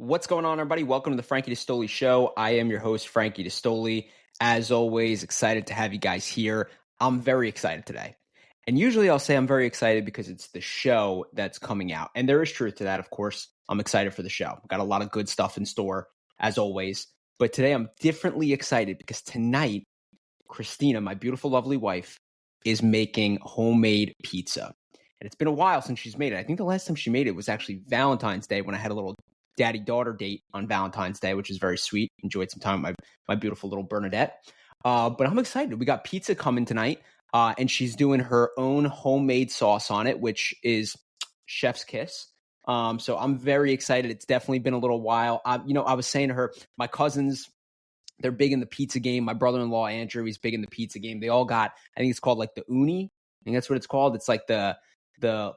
What's going on, everybody? Welcome to the Frankie D'Astoli Show. I am your host, Frankie D'Astoli. As always, excited to have you guys here. I'm very excited today. And usually I'll say I'm very excited because it's the show that's coming out. And there is truth to that, of course. I'm excited for the show. Got a lot of good stuff in store, as always. But today I'm differently excited because tonight, Christina, my beautiful, lovely wife, is making homemade pizza. And it's been a while since she's made it. I think the last time she made it was actually Valentine's Day when I had a little daddy-daughter date on Valentine's Day, which is very sweet. Enjoyed some time with my beautiful little Bernadette. But I'm excited. We got pizza coming tonight, and she's doing her own homemade sauce on it, which is chef's kiss. So I'm very excited. It's definitely been a little while. I was saying to her, my cousins, they're big in the pizza game. My brother-in-law, Andrew, he's big in the pizza game. They all got, I think it's called like the uni. I think that's what it's called. It's like the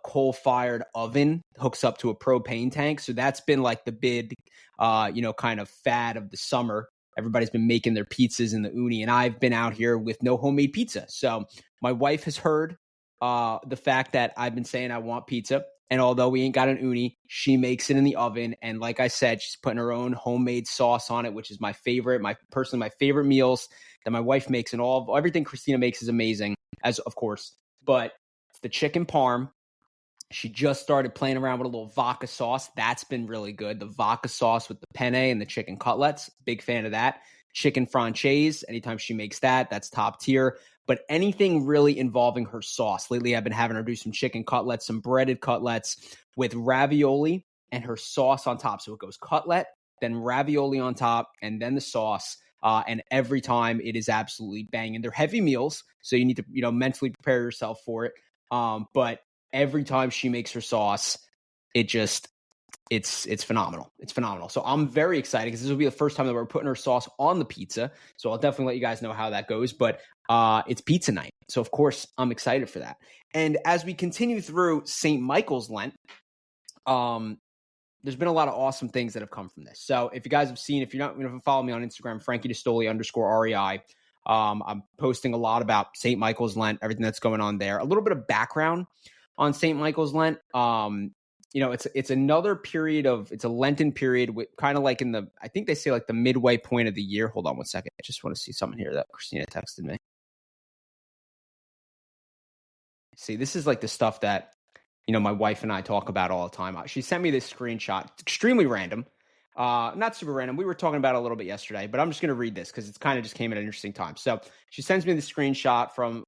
coal-fired oven hooks up to a propane tank. So that's been like the big, kind of fad of the summer. Everybody's been making their pizzas in the uni, and I've been out here with no homemade pizza. So my wife has heard the fact that I've been saying I want pizza. And although we ain't got an uni, she makes it in the oven. And like I said, she's putting her own homemade sauce on it, which is my favorite, my favorite meals that my wife makes. And everything Christina makes is amazing, as of course. But it's the chicken parm. She just started playing around with a little vodka sauce. That's been really good. The vodka sauce with the penne and the chicken cutlets. Big fan of that. Chicken franchise. Anytime she makes that, that's top tier. But anything really involving her sauce. Lately, I've been having her do some chicken cutlets, some breaded cutlets with ravioli and her sauce on top. So it goes cutlet, then ravioli on top, and then the sauce. And every time it is absolutely banging. They're heavy meals, so you need to, mentally prepare yourself for it. But every time she makes her sauce, it's phenomenal. It's phenomenal. So I'm very excited because this will be the first time that we're putting her sauce on the pizza. So I'll definitely let you guys know how that goes. But it's pizza night. So of course I'm excited for that. And as we continue through St. Michael's Lent, there's been a lot of awesome things that have come from this. So if you guys have seen, if you're not, follow me on Instagram, Frankie D'Astoli _REI. I'm posting a lot about St. Michael's Lent, everything that's going on there. A little bit of background on St. Michael's Lent. It's another period it's a Lenten period with kind of like I think they say like the midway point of the year. Hold on one second. I just want to see something here that Christina texted me. See, this is like the stuff that, my wife and I talk about all the time. She sent me this screenshot. It's extremely random. Not super random. We were talking about it a little bit yesterday, but I'm just going to read this because it's kind of just came at an interesting time. So she sends me the screenshot from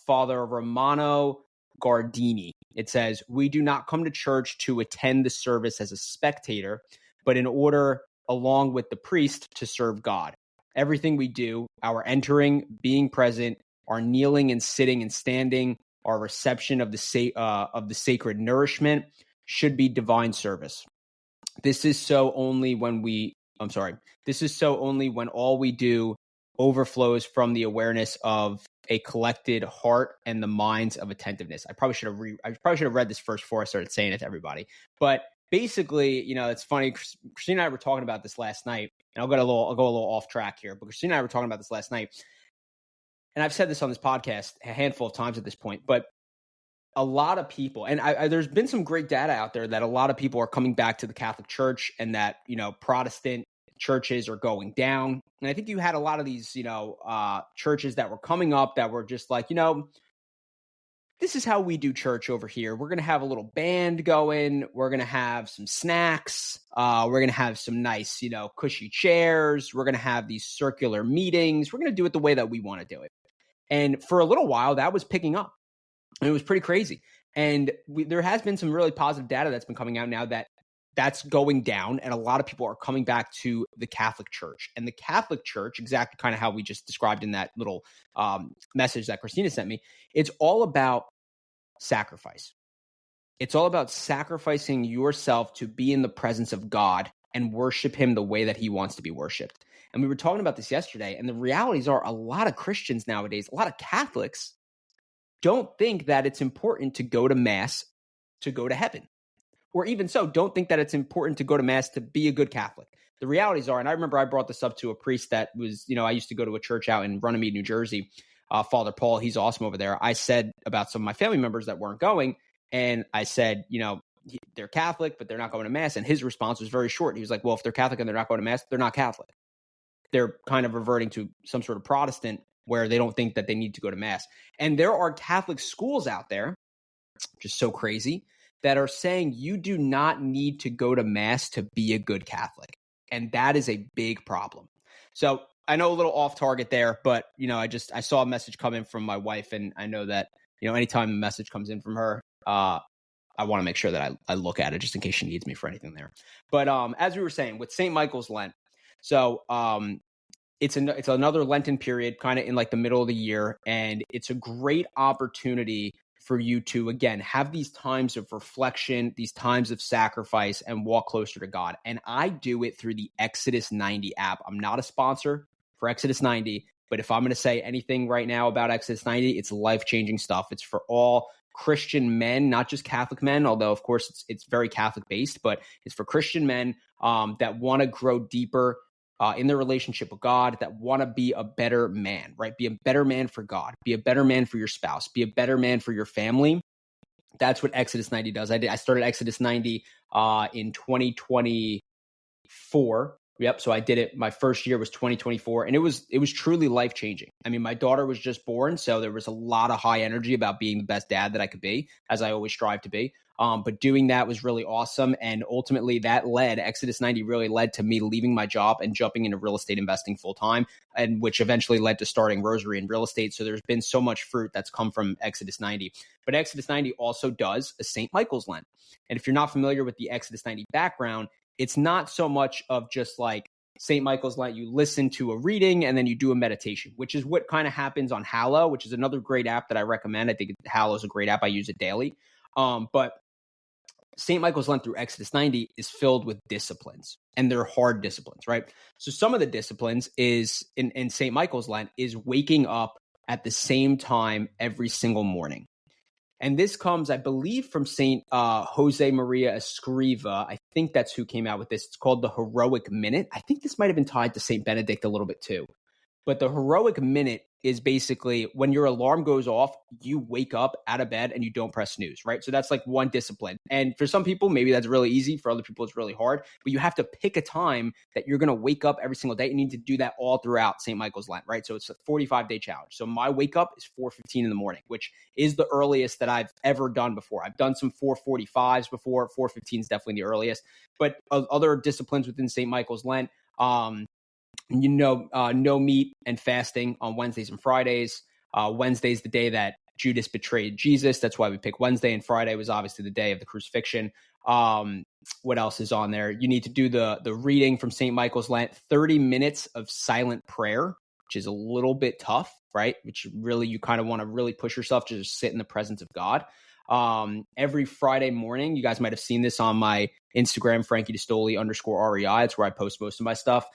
Father Romano Gardini. It says, "We do not come to church to attend the service as a spectator, but in order, along with the priest, to serve God. Everything we do, our entering, being present, our kneeling and sitting and standing, our reception of the sacred nourishment should be divine service. This is so only when all we do overflows from the awareness of a collected heart and the minds of attentiveness." I probably should have read this first before I started saying it to everybody. But basically, it's funny. Christina and I were talking about this last night, and I'll go a little off track here. But Christina and I were talking about this last night, and I've said this on this podcast a handful of times at this point, but a lot of people, and there's been some great data out there that a lot of people are coming back to the Catholic Church, and that Protestant churches are going down. And I think you had a lot of these churches that were coming up that were just like, this is how we do church over here. We're going to have a little band going. We're going to have some snacks. We're going to have some nice, cushy chairs. We're going to have these circular meetings. We're going to do it the way that we want to do it. And for a little while, that was picking up. And it was pretty crazy. And there has been some really positive data that's been coming out now that's going down. And a lot of people are coming back to the Catholic Church. And the Catholic Church, exactly kind of how we just described in that little message that Christina sent me, it's all about sacrifice. It's all about sacrificing yourself to be in the presence of God and worship him the way that he wants to be worshiped. And we were talking about this yesterday. And the realities are a lot of Christians nowadays, a lot of Catholics, don't think that it's important to go to Mass to go to heaven. Or even so, don't think that it's important to go to Mass to be a good Catholic. The realities are, and I remember I brought this up to a priest that was, I used to go to a church out in Runnymede, New Jersey, Father Paul. He's awesome over there. I said about some of my family members that weren't going, and I said, they're Catholic, but they're not going to mass. And his response was very short. He was like, well, if they're Catholic and they're not going to mass, they're not Catholic. They're kind of reverting to some sort of Protestant where they don't think that they need to go to mass. And there are Catholic schools out there, which is so crazy, that are saying you do not need to go to mass to be a good Catholic. And that is a big problem. So I know a little off target there, but I saw a message come in from my wife, and I know that, anytime a message comes in from her, I want to make sure that I look at it just in case she needs me for anything there. But as we were saying, with St. Michael's Lent, so it's another Lenten period, kind of in like the middle of the year, and it's a great opportunity for you to, again, have these times of reflection, these times of sacrifice, and walk closer to God. And I do it through the Exodus 90 app. I'm not a sponsor for Exodus 90, but if I'm going to say anything right now about Exodus 90, it's life-changing stuff. It's for all Christian men, not just Catholic men, although of course it's very Catholic based, but it's for Christian men that want to grow deeper in their relationship with God, that want to be a better man, right? Be a better man for God, be a better man for your spouse, be a better man for your family. That's what Exodus 90 does. I started Exodus 90 in 2024. Yep. So I did it. My first year was 2024, and it was truly life-changing. I mean, my daughter was just born, so there was a lot of high energy about being the best dad that I could be, as I always strive to be. But doing that was really awesome. And ultimately Exodus 90 really led to me leaving my job and jumping into real estate investing full time, and which eventually led to starting Rosary in real estate. So there's been so much fruit that's come from Exodus 90. But Exodus 90 also does a St. Michael's Lent. And if you're not familiar with the Exodus 90 background, it's not so much of just like St. Michael's Lent, you listen to a reading and then you do a meditation, which is what kind of happens on Hallow, which is another great app that I recommend. I think Hallow is a great app. I use it daily. But St. Michael's Lent through Exodus 90 is filled with disciplines, and they're hard disciplines, right? So some of the disciplines is in St. Michael's Lent is waking up at the same time every single morning. And this comes, I believe, from St. Jose Maria Escriva. I think that's who came out with this. It's called the Heroic Minute. I think this might have been tied to St. Benedict a little bit too. But the Heroic Minute is basically when your alarm goes off, you wake up out of bed and you don't press snooze, right? So that's like one discipline. And for some people, maybe that's really easy. For other people, it's really hard. But you have to pick a time that you're going to wake up every single day. You need to do that all throughout St. Michael's Lent, right? So it's a 45-day challenge. So my wake up is 4:15 in the morning, which is the earliest that I've ever done before. I've done some 4:45s before. 4:15 is definitely the earliest. But other disciplines within St. Michael's Lent, no meat and fasting on Wednesdays and Fridays. Wednesday's the day that Judas betrayed Jesus. That's why we pick Wednesday, and Friday was obviously the day of the crucifixion. What else is on there? You need to do the reading from St. Michael's Lent, 30 minutes of silent prayer, which is a little bit tough, right? Which really, you kind of want to really push yourself to just sit in the presence of God. Every Friday morning, you guys might have seen this on my Instagram, Frankie D'Astoli _REI. It's where I post most of my stuff.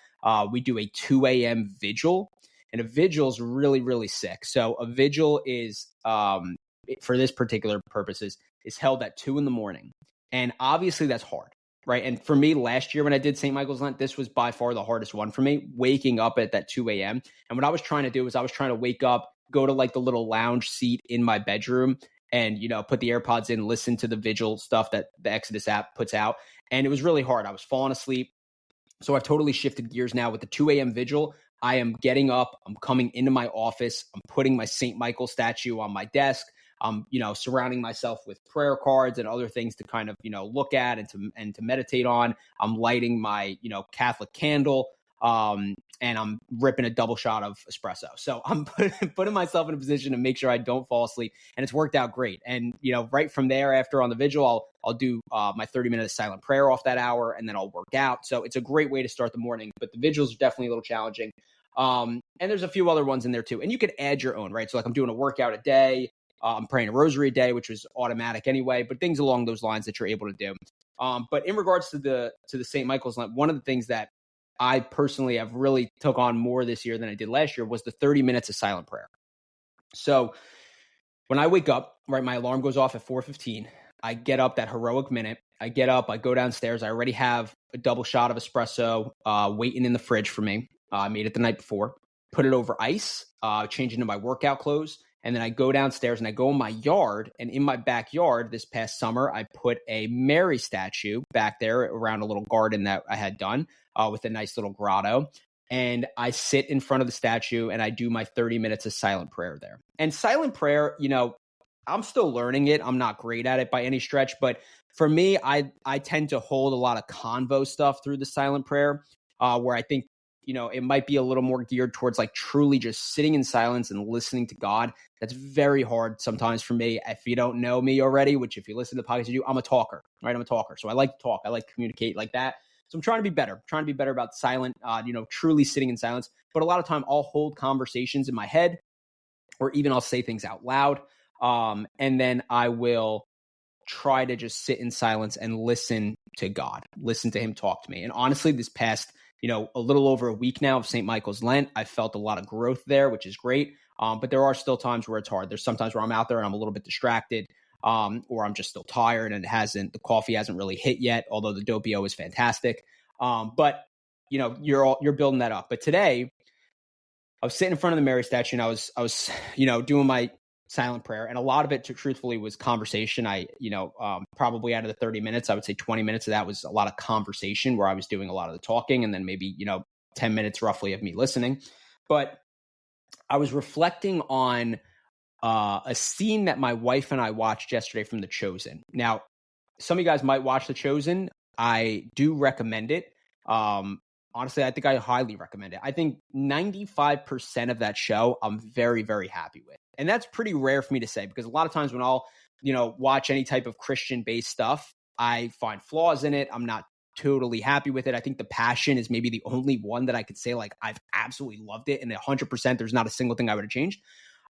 We do a 2 a.m. vigil, and a vigil is really, really sick. So a vigil is, for this particular purposes, is held at 2 a.m. And obviously that's hard, right? And for me, last year when I did St. Michael's Lent, this was by far the hardest one for me, waking up at that 2 a.m. And what I was trying to do was I was trying to wake up, go to like the little lounge seat in my bedroom and, put the AirPods in, listen to the vigil stuff that the Exodus app puts out. And it was really hard. I was falling asleep. So I've totally shifted gears now with the 2 a.m. vigil. I am getting up. I'm coming into my office. I'm putting my St. Michael statue on my desk. I'm, surrounding myself with prayer cards and other things to kind of, look at and to meditate on. I'm lighting my, Catholic candle. And I'm ripping a double shot of espresso. So I'm putting myself in a position to make sure I don't fall asleep. And it's worked out great. And, right from there, after on the vigil, I'll do my 30-minute of silent prayer off that hour, and then I'll work out. So it's a great way to start the morning. But the vigils are definitely a little challenging. And there's a few other ones in there too. And you could add your own, right? So like I'm doing a workout a day. I'm praying a rosary a day, which was automatic anyway, but things along those lines that you're able to do. But in regards to the St. Michael's Lent, one of the things that I personally have really took on more this year than I did last year was the 30 minutes of silent prayer. So when I wake up, right, my alarm goes off at 4:15. I get up that heroic minute. I get up, I go downstairs. I already have a double shot of espresso waiting in the fridge for me. I made it the night before. Put it over ice, change into my workout clothes, And then I go downstairs and I go in my yard, and in my backyard this past summer, I put a Mary statue back there around a little garden that I had done with a nice little grotto. And I sit in front of the statue and I do my 30 minutes of silent prayer there. And silent prayer, I'm still learning it. I'm not great at it by any stretch, but for me, I tend to hold a lot of convo stuff through the silent prayer, where I think, it might be a little more geared towards like truly just sitting in silence and listening to God. That's very hard sometimes for me. If you don't know me already, which if you listen to the podcast, I'm a talker, right? I'm a talker. So I like to talk. I like to communicate like that. So I'm trying to be better, about silent, truly sitting in silence. But a lot of time I'll hold conversations in my head, or even I'll say things out loud. And then I will try to just sit in silence and listen to God, listen to him talk to me. And honestly, this past, a little over a week now of St. Michael's Lent, I felt a lot of growth there, which is great. But there are still times where it's hard. There's sometimes where I'm out there and I'm a little bit distracted, or I'm just still tired and the coffee hasn't really hit yet, although the doppio is fantastic. But you're building that up. But today I was sitting in front of the Mary statue and I was, doing my silent prayer. And a lot of it, truthfully, was conversation. Probably out of the 30 minutes, I would say 20 minutes of that was a lot of conversation where I was doing a lot of the talking, and then maybe, 10 minutes roughly of me listening. But I was reflecting on a scene that my wife and I watched yesterday from The Chosen. Now, some of you guys might watch The Chosen. I do recommend it. Honestly, I think I highly recommend it. I think 95% of that show I'm very, very happy with. And that's pretty rare for me to say, because a lot of times when I'll, watch any type of Christian-based stuff, I find flaws in it. I'm not totally happy with it. I think The Passion is maybe the only one that I could say, like, I've absolutely loved it. And 100%, there's not a single thing I would have changed.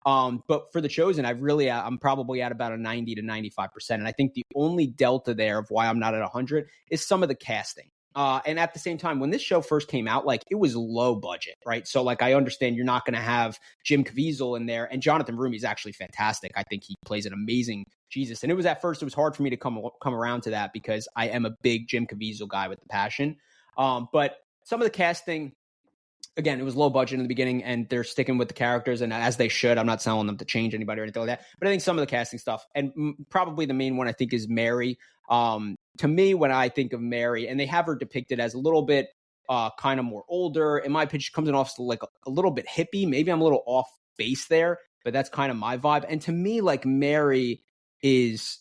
But for The Chosen, I'm probably at about a 90 to 95%. And I think the only delta there of why I'm not at 100 is some of the casting. And at the same time, when this show first came out, like, it was low budget, right? So like, I understand you're not going to have Jim Caviezel in there, and Jonathan Roumie is actually fantastic. I think he plays an amazing Jesus. And it was hard for me to come around to that, because I am a big Jim Caviezel guy with The Passion. But some of the casting, again, it was low budget in the beginning, and they're sticking with the characters, and as they should. I'm not telling them to change anybody or anything like that. But I think some of the casting stuff, and probably the main one I think is Mary. To me, when I think of Mary, and they have her depicted as a little bit kind of more older, in my opinion, she comes in off like a little bit hippie. Maybe I'm a little off base there, but that's kind of my vibe. And to me, like, Mary is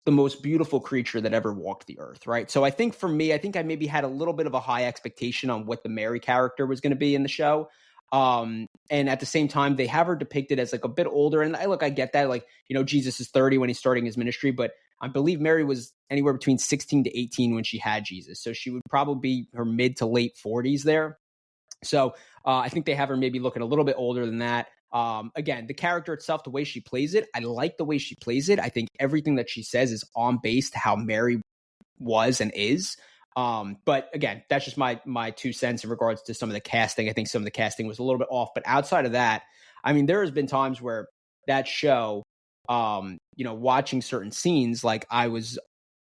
the most beautiful creature that ever walked the earth, right? So I think for me, I maybe had a little bit of a high expectation on what the Mary character was going to be in the show. And at the same time, they have her depicted as like a bit older. And I get that, like, Jesus is 30 when he's starting his ministry, but I believe Mary was anywhere between 16 to 18 when she had Jesus. So she would probably be her mid to late 40s there. So I think they have her maybe looking a little bit older than that. Again, the character itself, the way she plays it, I like the way she plays it. I think everything that she says is on base to how Mary was and is. But again, that's just my 2 cents in regards to some of the casting. I think some of the casting was a little bit off, but outside of that, I mean, there has been times where that show, watching certain scenes, like, I was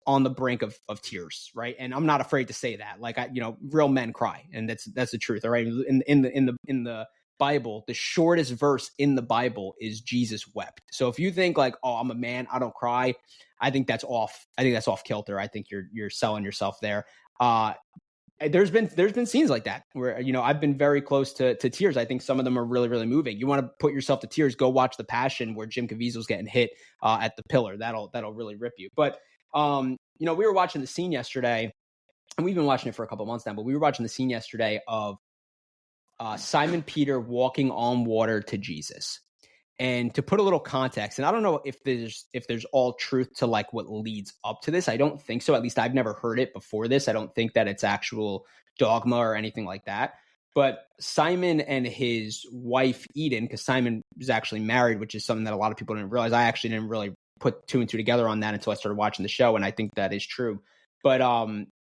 on the brink of tears, right? And I'm not afraid to say that. Like, real men cry, and that's the truth. All right. In the Bible, the shortest verse in the Bible is Jesus wept. So if you think like, oh, I'm a man, I don't cry, I think that's off. I think that's off kilter. I think you're selling yourself there. There's been scenes like that where, I've been very close to tears. I think some of them are really, really moving. You want to put yourself to tears, go watch The Passion, where Jim Caviezel's getting hit at the pillar. That'll really rip you. But, we were watching the scene yesterday, and we've been watching it for a couple months now, but we were watching the scene yesterday of Simon Peter walking on water to Jesus. And to put a little context, and I don't know if there's all truth to like what leads up to this. I don't think so. At least I've never heard it before this. I don't think that it's actual dogma or anything like that. But Simon and his wife Eden, because Simon was actually married, which is something that a lot of people didn't realize. I actually didn't really put 2 and 2 together on that until I started watching the show, and I think that is true. But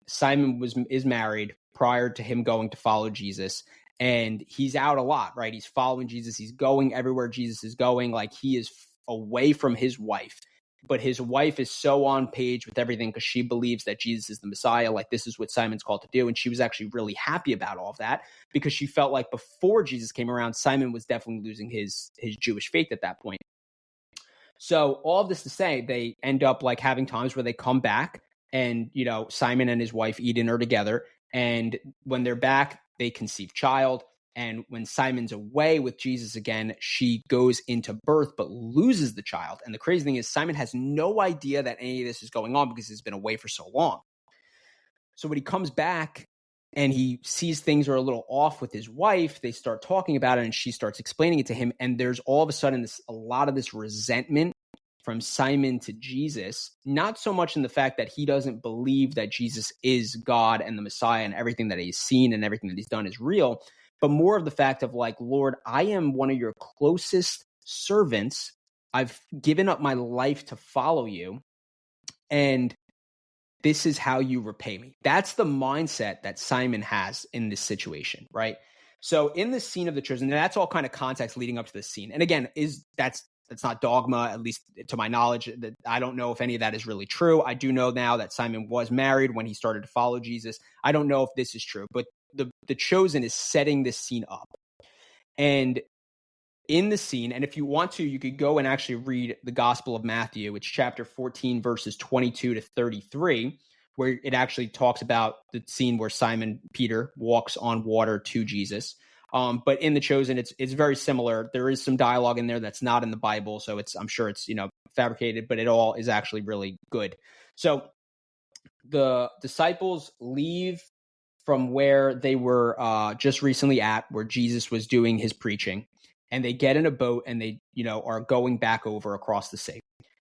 Simon is married prior to him going to follow Jesus. And he's out a lot, right? He's following Jesus. He's going everywhere Jesus is going. Like, he is away from his wife. but his wife is so on page with everything because she believes that Jesus is the Messiah. Like, this is what Simon's called to do. And she was actually really happy about all of that because she felt like before Jesus came around, Simon was definitely losing his Jewish faith at that point. So all of this to say, they end up like having times where they come back and, Simon and his wife eat dinner together. And when they're back, they conceive child. And when Simon's away with Jesus again, she goes into birth but loses the child. And the crazy thing is Simon has no idea that any of this is going on because he's been away for so long. So when he comes back and he sees things are a little off with his wife, they start talking about it and she starts explaining it to him. And there's all of a sudden a lot of this resentment from Simon to Jesus, not so much in the fact that he doesn't believe that Jesus is God and the Messiah and everything that he's seen and everything that he's done is real, but more of the fact of like, Lord, I am one of your closest servants. I've given up my life to follow you, and this is how you repay me. That's the mindset that Simon has in this situation, right? So in the scene of the chosen, and that's all kind of context leading up to this scene. And again, that's not dogma, at least to my knowledge. That I don't know if any of that is really true. I do know now that Simon was married when he started to follow Jesus. I don't know if this is true, but the chosen is setting this scene up. And in the scene, and if you want to, you could go and actually read the Gospel of Matthew. It's chapter 14, verses 22 to 33, where it actually talks about the scene where Simon Peter walks on water to Jesus. But in The Chosen, it's very similar. There is some dialogue in there that's not in the Bible, so I'm sure it's fabricated, but it all is actually really good. So the disciples leave from where they were just recently at, where Jesus was doing his preaching, and they get in a boat and they are going back over across the sea.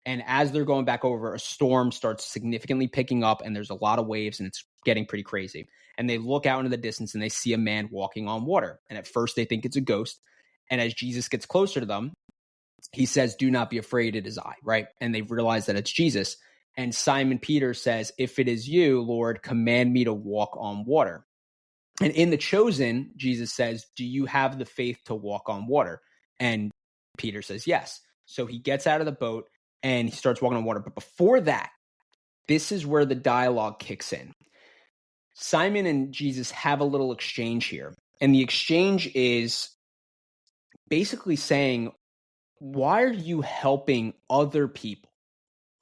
And as they're going back over, a storm starts significantly picking up and there's a lot of waves and it's getting pretty crazy. And they look out into the distance and they see a man walking on water. And at first they think it's a ghost. And as Jesus gets closer to them, he says, "Do not be afraid, it is I," right? And they realize that it's Jesus. And Simon Peter says, "If it is you, Lord, command me to walk on water." And in The Chosen, Jesus says, "Do you have the faith to walk on water?" And Peter says, "Yes." So he gets out of the boat and he starts walking on water. But before that, this is where the dialogue kicks in. Simon and Jesus have a little exchange here. And the exchange is basically saying, why are you helping other people?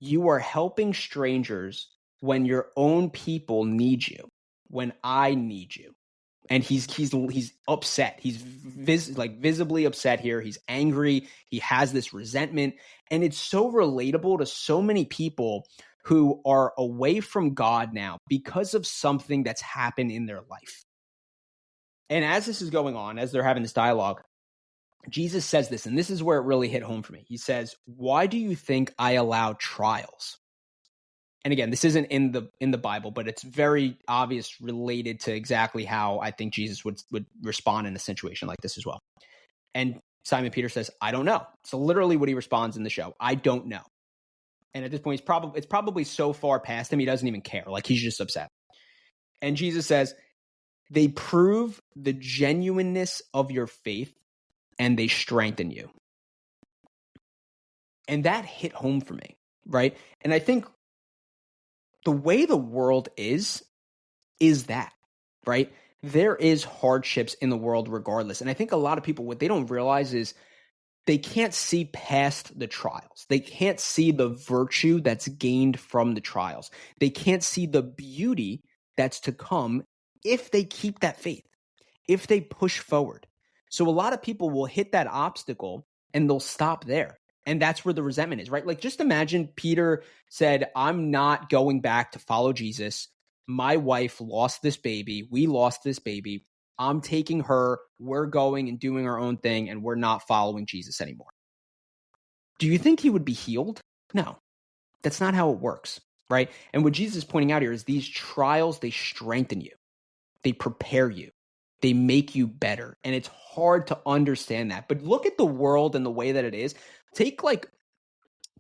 You are helping strangers when your own people need you, when I need you. And he's upset. He's visibly upset here. He's angry. He has this resentment. And it's so relatable to so many people who are away from God now because of something that's happened in their life. And as this is going on, as they're having this dialogue, Jesus says this, and this is where it really hit home for me. He says, "Why do you think I allow trials?" And again, this isn't in the Bible, but it's very obvious related to exactly how I think Jesus would respond in a situation like this as well. And Simon Peter says, "I don't know." So literally what he responds in the show, "I don't know." And at this point, it's probably so far past him, he doesn't even care. Like, he's just upset. And Jesus says, "They prove the genuineness of your faith and they strengthen you." And that hit home for me, right? And I think the way the world is that, right? There is hardships in the world regardless. And I think a lot of people, what they don't realize is they can't see past the trials. They can't see the virtue that's gained from the trials. They can't see the beauty that's to come if they keep that faith, if they push forward. So a lot of people will hit that obstacle and they'll stop there. And that's where the resentment is, right? Like, just imagine Peter said, "I'm not going back to follow Jesus. My wife lost this baby. We lost this baby. I'm taking her. We're going and doing our own thing, and we're not following Jesus anymore." Do you think he would be healed? No, that's not how it works, right? And what Jesus is pointing out here is these trials, they strengthen you. They prepare you. They make you better. And it's hard to understand that. But look at the world and the way that it is. Take like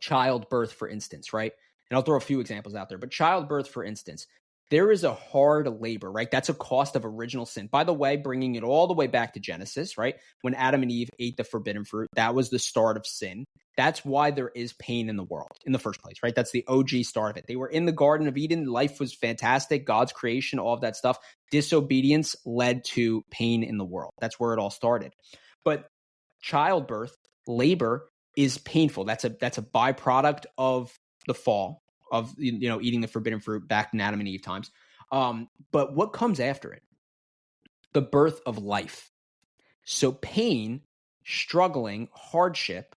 childbirth, for instance, right? And I'll throw a few examples out there. But childbirth, for instance, there is a hard labor, right? That's a cost of original sin. By the way, bringing it all the way back to Genesis, right? When Adam and Eve ate the forbidden fruit, that was the start of sin. That's why there is pain in the world in the first place, right? That's the OG start of it. They were in the Garden of Eden. Life was fantastic. God's creation, all of that stuff. Disobedience led to pain in the world. That's where it all started. But childbirth, labor is painful. That's a byproduct of the fall, of eating the forbidden fruit back in Adam and Eve times. But what comes after it? The birth of life. So pain, struggling, hardship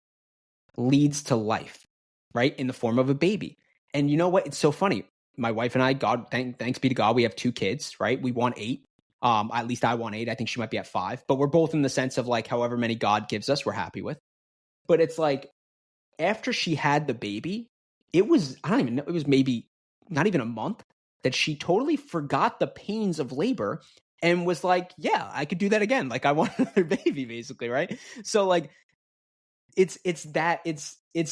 leads to life, right? In the form of a baby. And you know what? It's so funny. My wife and I, thanks be to God, we have 2 kids, right? We want 8. At least I want 8. I think she might be at 5. But we're both in the sense of like however many God gives us, we're happy with. But it's like after she had the baby, it was, I don't even know, it was maybe not even a month that she totally forgot the pains of labor and was like, yeah, I could do that again. Like I want another baby, basically, right? So like it's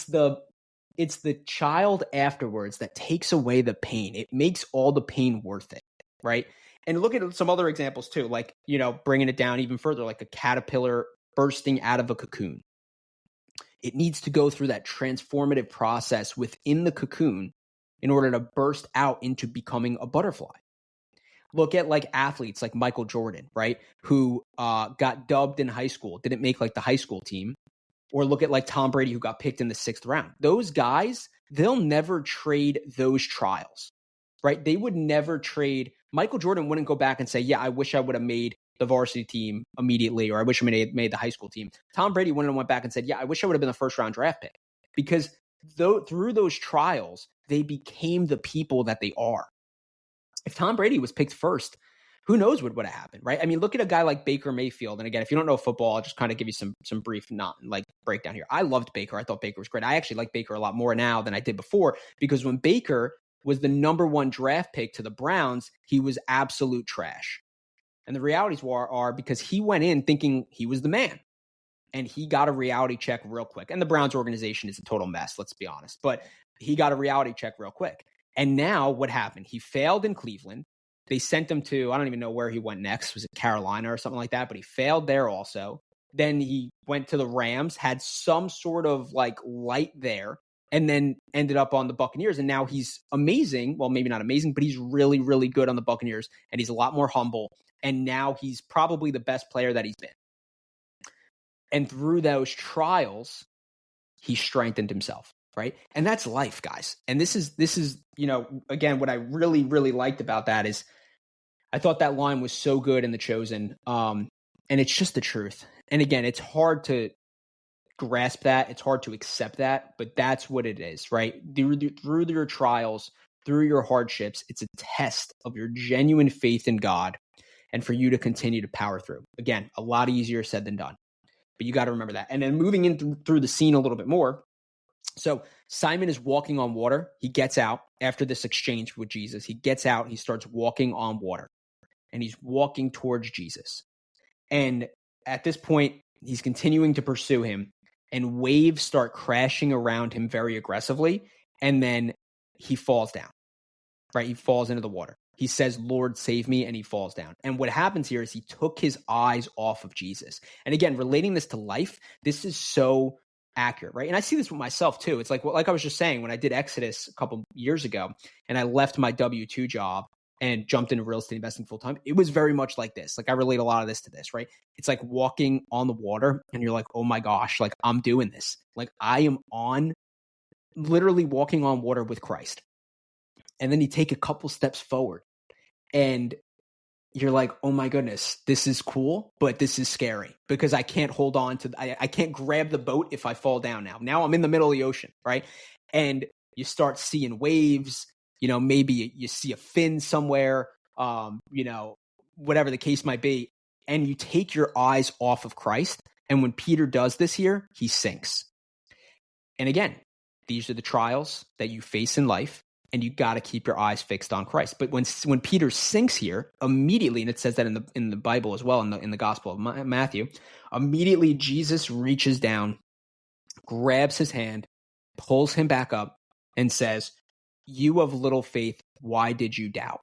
the child afterwards that takes away the pain. It makes all the pain worth it, right? And look at some other examples too, like, bringing it down even further, like a caterpillar bursting out of a cocoon. It needs to go through that transformative process within the cocoon in order to burst out into becoming a butterfly. Look at like athletes like Michael Jordan, right? Who got dubbed in high school, didn't make like the high school team. Or look at like Tom Brady, who got picked in the 6th round. Those guys, they'll never trade those trials, right? They would never trade. Michael Jordan wouldn't go back and say, yeah, I wish I would have made the varsity team immediately, or I wish I made the high school team. Tom Brady wouldn't have went back and said, yeah, I wish I would have been the 1st round draft pick. Because through those trials, they became the people that they are. If Tom Brady was picked first, who knows what would have happened, right? I mean, look at a guy like Baker Mayfield. And again, if you don't know football, I'll just kind of give you some brief breakdown here. I loved Baker. I thought Baker was great. I actually like Baker a lot more now than I did before, because when Baker was the number 1 draft pick to the Browns, he was absolute trash. And the realities are because he went in thinking he was the man. And he got a reality check real quick. And the Browns organization is a total mess, let's be honest. But he got a reality check real quick. And now what happened? He failed in Cleveland. They sent him to, I don't even know where he went next. Was it Carolina or something like that? But he failed there also. Then he went to the Rams, had some sort of like light there, and then ended up on the Buccaneers. And now he's amazing. Well, maybe not amazing, but he's really, really good on the Buccaneers. And he's a lot more humble. And now he's probably the best player that he's been. And through those trials, he strengthened himself, right? And that's life, guys. And this is, again, what I really, really liked about that is I thought that line was so good in The Chosen. And it's just the truth. And again, it's hard to grasp that. It's hard to accept that, but that's what it is, right? Through your trials, through your hardships, it's a test of your genuine faith in God and for you to continue to power through. Again, a lot easier said than done. But you got to remember that. And then moving in through the scene a little bit more. So Simon is walking on water. He gets out after this exchange with Jesus. He gets out. He starts walking on water. And he's walking towards Jesus. And at this point, he's continuing to pursue him. And waves start crashing around him very aggressively. And then he falls down, right? He falls into the water. He says, Lord, save me, and he falls down. And what happens here is he took his eyes off of Jesus. And again, relating this to life, this is so accurate, right? And I see this with myself too. It's like I was just saying, when I did Exodus a couple years ago, and I left my W-2 job and jumped into real estate investing full time, it was very much like this. Like I relate a lot of this to this, right? It's like walking on the water, and you're like, oh my gosh, like I'm doing this. Like I am literally walking on water with Christ. And then you take a couple steps forward and you're like, oh my goodness, this is cool, but this is scary because I can't hold on to, I can't grab the boat if I fall down now. Now I'm in the middle of the ocean, right? And you start seeing waves, maybe you see a fin somewhere, whatever the case might be. And you take your eyes off of Christ. And when Peter does this here, he sinks. And again, these are the trials that you face in life. And you got to keep your eyes fixed on Christ. But when Peter sinks here, immediately, and it says that in the Bible as well, in the Gospel of Matthew, immediately Jesus reaches down, grabs his hand, pulls him back up, and says, "You of little faith, why did you doubt?"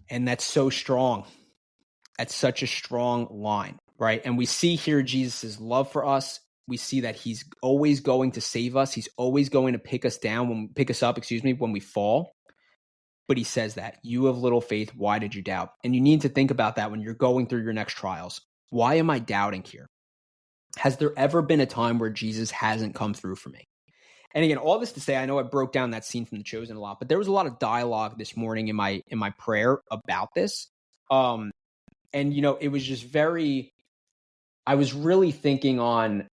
And that's so strong. That's such a strong line, right? And we see here Jesus' love for us. we see that he's always going to save us. He's always going to pick us up, when we fall. But he says that, you have little faith, why did you doubt? And you need to think about that when you're going through your next trials. Why am I doubting here? Has there ever been a time where Jesus hasn't come through for me? And again, all this to say, I know I broke down that scene from The Chosen a lot, but there was a lot of dialogue this morning in my prayer about this. And it was just I was really thinking on,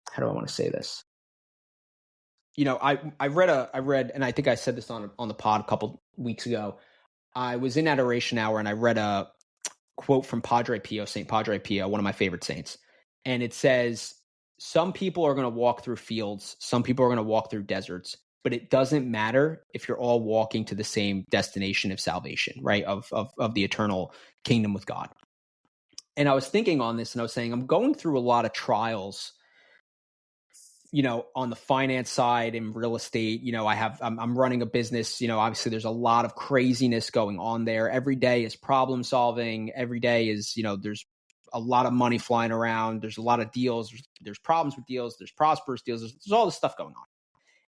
how do I want to say this? I read, and I think I said this on the pod a couple weeks ago. I was in Adoration Hour and I read a quote from Saint Padre Pio, one of my favorite saints. And it says, some people are going to walk through fields. Some people are going to walk through deserts, but it doesn't matter if you're all walking to the same destination of salvation, right? Of the eternal kingdom with God. And I was thinking on this and I was saying, I'm going through a lot of trials, on the finance side in real estate. I'm running a business, obviously there's a lot of craziness going on there. Every day is problem solving. Every day is, there's a lot of money flying around. There's a lot of deals. There's problems with deals. There's prosperous deals. There's all this stuff going on.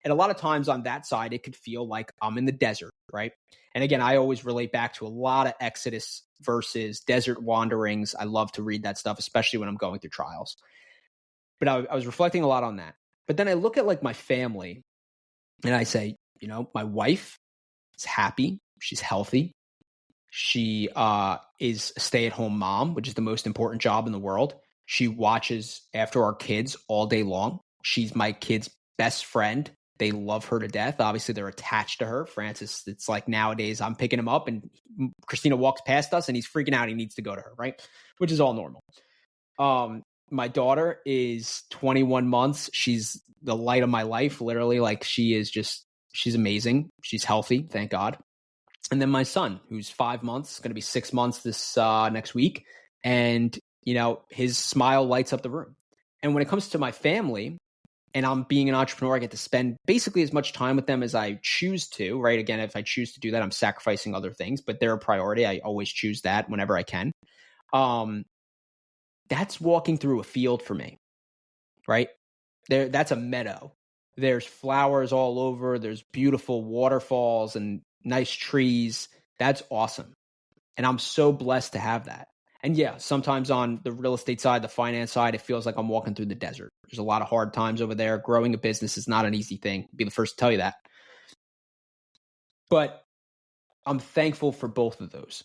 And a lot of times on that side, it could feel like I'm in the desert, right? And again, I always relate back to a lot of Exodus versus desert wanderings. I love to read that stuff, especially when I'm going through trials. But I was reflecting a lot on that. But then I look at like my family and I say, my wife is happy. She's healthy. She is a stay-at-home mom, which is the most important job in the world. She watches after our kids all day long. She's my kids' best friend. They love her to death. Obviously, they're attached to her. Francis, it's like nowadays I'm picking him up and Christina walks past us and he's freaking out. He needs to go to her, right? Which is all normal. My daughter is 21 months. She's the light of my life, literally. Like she's amazing. She's healthy, thank God. And then my son, who's 5 months, going to be 6 months this next week. And, his smile lights up the room. And when it comes to my family, and I'm being an entrepreneur, I get to spend basically as much time with them as I choose to, right? Again, if I choose to do that, I'm sacrificing other things, but they're a priority. I always choose that whenever I can. That's walking through a field for me, right? That's a meadow. There's flowers all over. There's beautiful waterfalls and nice trees. That's awesome. And I'm so blessed to have that. And yeah, sometimes on the real estate side, the finance side, it feels like I'm walking through the desert. There's a lot of hard times over there. Growing a business is not an easy thing. I'll be the first to tell you that. But I'm thankful for both of those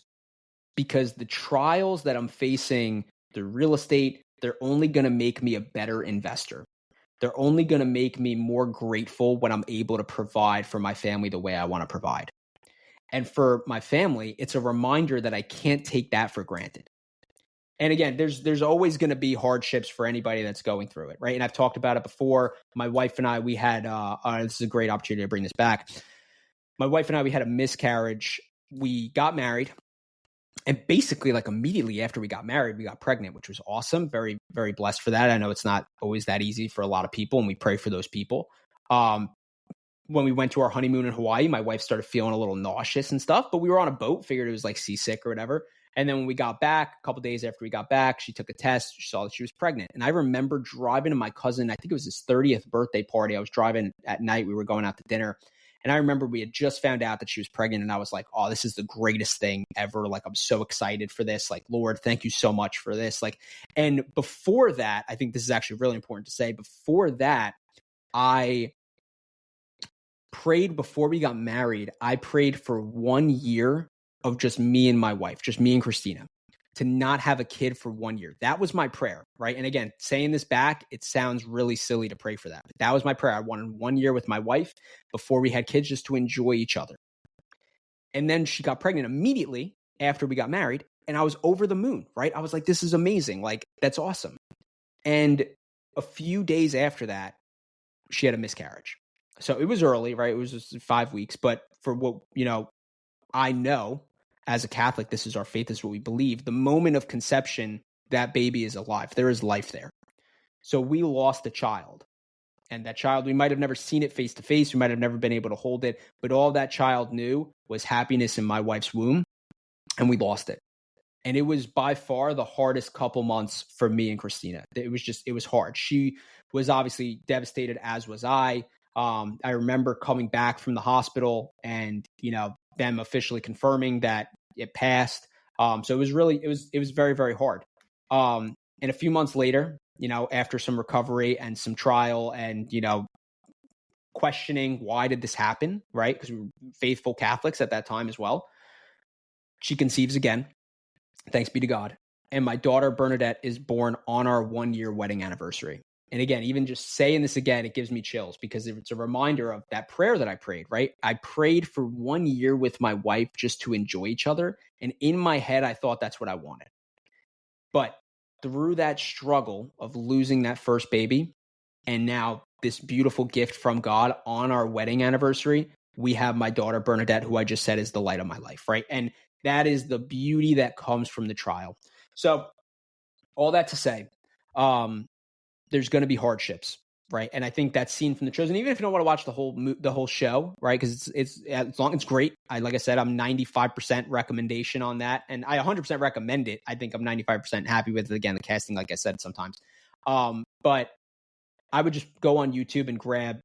because the trials that I'm facing, the real estate, they're only going to make me a better investor. They're only going to make me more grateful when I'm able to provide for my family the way I want to provide. And for my family, it's a reminder that I can't take that for granted. And again, there's always going to be hardships for anybody that's going through it, right? And I've talked about it before. My wife and I, we had, this is a great opportunity to bring this back. My wife and I, we had a miscarriage. We got married. And basically, like immediately after we got married, we got pregnant, which was awesome. Very, very blessed for that. I know it's not always that easy for a lot of people, and we pray for those people. When we went to our honeymoon in Hawaii, my wife started feeling a little nauseous and stuff, but we were on a boat, figured it was like seasick or whatever. And then when we got back, a couple days after we got back, she took a test. She saw that she was pregnant. And I remember driving to my cousin, I think it was his 30th birthday party. I was driving at night. We were going out to dinner. And I remember we had just found out that she was pregnant. And I was like, oh, this is the greatest thing ever. Like, I'm so excited for this. Like, Lord, thank you so much for this. Like, and before that, I think this is actually really important to say. Before that, I prayed before we got married. I prayed for 1 year of just me and my wife, just me and Christina, to not have a kid for 1 year. That was my prayer, right? And again, saying this back, it sounds really silly to pray for that. But that was my prayer. I wanted 1 year with my wife before we had kids just to enjoy each other. And then she got pregnant immediately after we got married. And I was over the moon, right? I was like, this is amazing. Like, that's awesome. And a few days after that, she had a miscarriage. So it was early, right? It was just 5 weeks. But for what, I know as a Catholic, this is our faith, this is what we believe. The moment of conception, that baby is alive. There is life there. So we lost a child. And that child, we might have never seen it face to face. We might have never been able to hold it. But all that child knew was happiness in my wife's womb. And we lost it. And it was by far the hardest couple months for me and Christina. It was hard. She was obviously devastated, as was I. I remember coming back from the hospital and, them officially confirming that it passed. So it was very, very hard. And a few months later, after some recovery and some trial and, questioning why did this happen, right? Because we were faithful Catholics at that time as well. She conceives again. Thanks be to God. And my daughter Bernadette is born on our 1-year wedding anniversary. And again, even just saying this again, it gives me chills because it's a reminder of that prayer that I prayed, right? I prayed for 1 year with my wife just to enjoy each other. And in my head, I thought that's what I wanted. But through that struggle of losing that first baby, and now this beautiful gift from God on our wedding anniversary, we have my daughter Bernadette, who I just said is the light of my life, right? And that is the beauty that comes from the trial. So all that to say, there's going to be hardships, right? And I think that's seen from the Chosen. Even if you don't want to watch the whole show, right? Because it's great. Like I said, I'm 95% recommendation on that, and I 100% recommend it. I think I'm 95% happy with it. Again, the casting, like I said, sometimes, but I would just go on YouTube and grab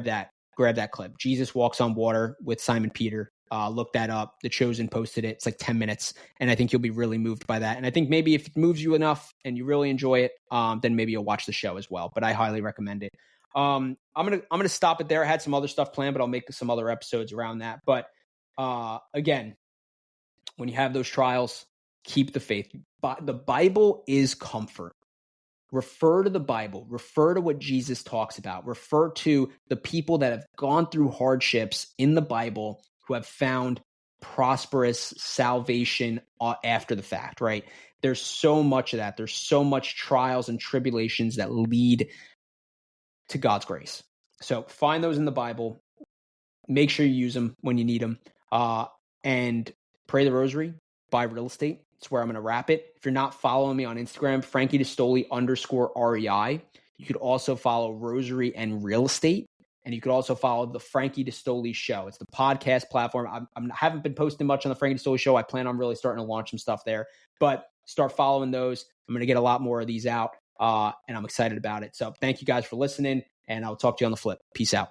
that clip. Jesus walks on water with Simon Peter. Look that up. The Chosen posted it. It's like 10 minutes. And I think you'll be really moved by that. And I think maybe if it moves you enough and you really enjoy it, then maybe you'll watch the show as well. But I highly recommend it. I'm gonna stop it there. I had some other stuff planned, but I'll make some other episodes around that. But again, when you have those trials, keep the faith. The Bible is comfort. Refer to the Bible, refer to what Jesus talks about, refer to the people that have gone through hardships in the Bible who have found prosperous salvation after the fact, right? There's so much of that. There's so much trials and tribulations that lead to God's grace. So find those in the Bible, make sure you use them when you need them, and pray the rosary, buy real estate. It's where I'm going to wrap it. If you're not following me on Instagram, Frankie D'Astoli _REI. You could also follow Rosary and Real Estate. And you could also follow the Frankie D'Astoli Show. It's the podcast platform. I haven't been posting much on the Frankie D'Astoli Show. I plan on really starting to launch some stuff there. But start following those. I'm going to get a lot more of these out. And I'm excited about it. So thank you guys for listening. And I'll talk to you on the flip. Peace out.